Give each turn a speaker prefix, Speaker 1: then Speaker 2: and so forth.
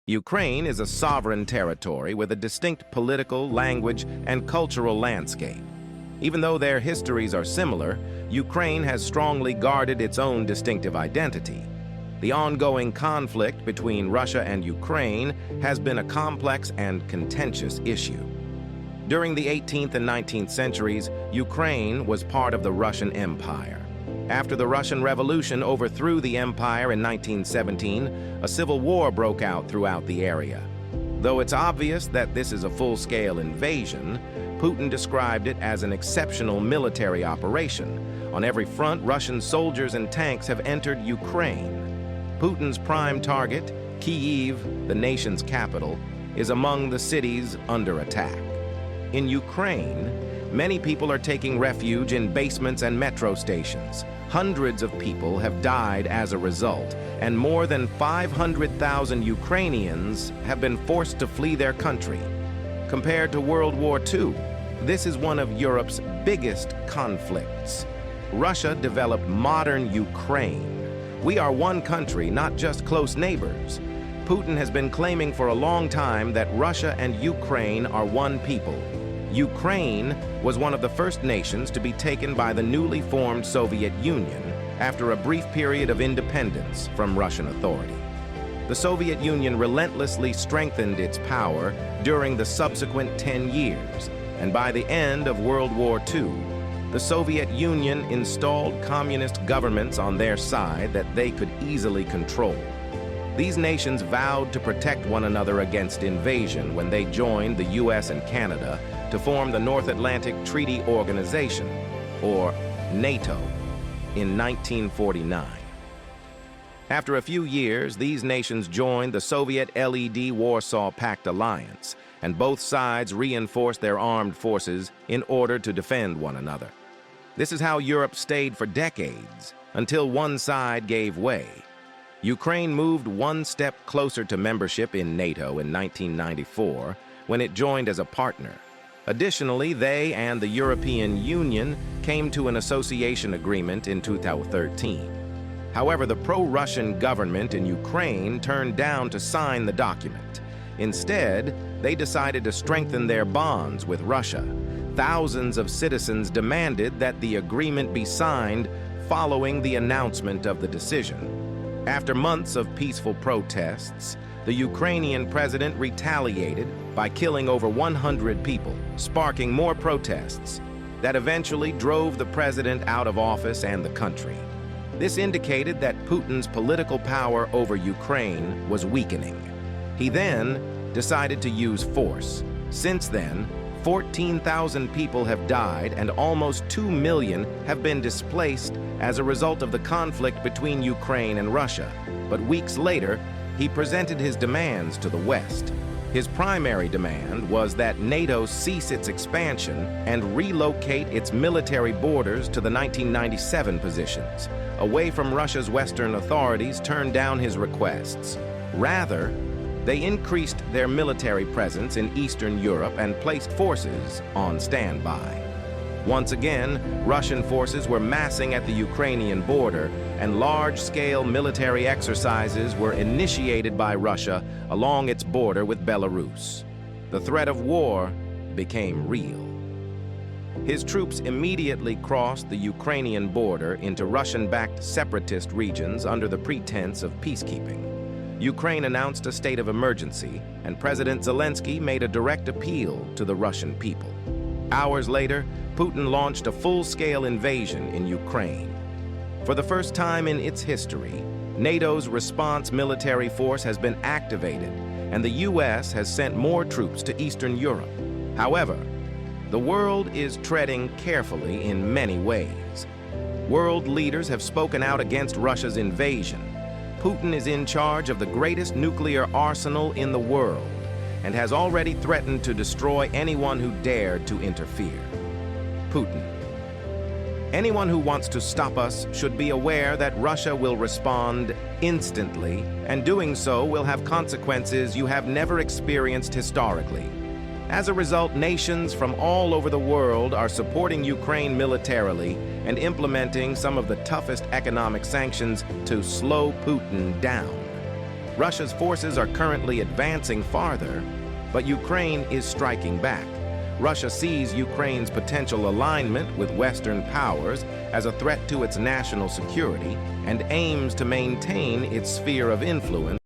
Speaker 1: Ukraine is a sovereign territory with a distinct political, language, and cultural landscape. Even though their histories are similar, Ukraine has strongly guarded its own distinctive identity. The ongoing conflict between Russia and Ukraine has been a complex and contentious issue. During the 18th and 19th centuries, Ukraine was part of the Russian Empire. After the Russian Revolution overthrew the empire in 1917, a civil war broke out throughout the area. Though it's obvious that this is a full-scale invasion, Putin described it as an exceptional military operation. On every front, Russian soldiers and tanks have entered Ukraine. Putin's prime target, Kyiv, the nation's capital, is among the cities under attack. In Ukraine, many people are taking refuge in basements and metro stations. Hundreds of people have died as a result, and more than 500,000 Ukrainians have been forced to flee their country. Compared to World War II, this is one of Europe's biggest conflicts. Russia developed modern Ukraine. We are one country, not just close neighbors. Putin has been claiming for a long time that Russia and Ukraine are one people. Ukraine was one of the first nations to be taken by the newly formed Soviet Union after a brief period of independence from Russian authority. The Soviet Union relentlessly strengthened its power during the subsequent 10 years, and by the end of World War II, the Soviet Union installed communist governments on their side that they could easily control. These nations vowed to protect one another against invasion when they joined the US and Canada to form the North Atlantic Treaty Organization, or NATO, in 1949. After a few years, these nations joined the Soviet LED Warsaw Pact alliance, and both sides reinforced their armed forces in order to defend one another. This is how Europe stayed for decades, until one side gave way. Ukraine moved one step closer to membership in NATO in 1994, when it joined as a partner. Additionally, they and the European Union came to an association agreement in 2013. However, the pro-Russian government in Ukraine turned down to sign the document. Instead, they decided to strengthen their bonds with Russia. Thousands of citizens demanded that the agreement be signed following the announcement of the decision. After months of peaceful protests, the Ukrainian president retaliated by killing over 100 people, sparking more protests that eventually drove the president out of office and the country. This indicated that Putin's political power over Ukraine was weakening. He then decided to use force. Since then, 14,000 people have died and almost 2 million have been displaced as a result of the conflict between Ukraine and Russia. But weeks later, he presented his demands to the West. His primary demand was that NATO cease its expansion and relocate its military borders to the 1997 positions. Away from Russia's Western authorities turned down his requests. Rather, they increased their military presence in Eastern Europe and placed forces on standby. Once again, Russian forces were massing at the Ukrainian border, and large-scale military exercises were initiated by Russia along its border with Belarus. The threat of war became real. His troops immediately crossed the Ukrainian border into Russian-backed separatist regions under the pretense of peacekeeping. Ukraine announced a state of emergency, and President Zelensky made a direct appeal to the Russian people. Hours later, Putin launched a full-scale invasion in Ukraine. For the first time in its history, NATO's response military force has been activated, and the US has sent more troops to Eastern Europe. However, the world is treading carefully in many ways. World leaders have spoken out against Russia's invasion. Putin is in charge of the greatest nuclear arsenal in the world and has already threatened to destroy anyone who dared to interfere. Putin. Anyone who wants to stop us should be aware that Russia will respond instantly, and doing so will have consequences you have never experienced historically. As a result, nations from all over the world are supporting Ukraine militarily and implementing some of the toughest economic sanctions to slow Putin down. Russia's forces are currently advancing farther, but Ukraine is striking back. Russia sees Ukraine's potential alignment with Western powers as a threat to its national security and aims to maintain its sphere of influence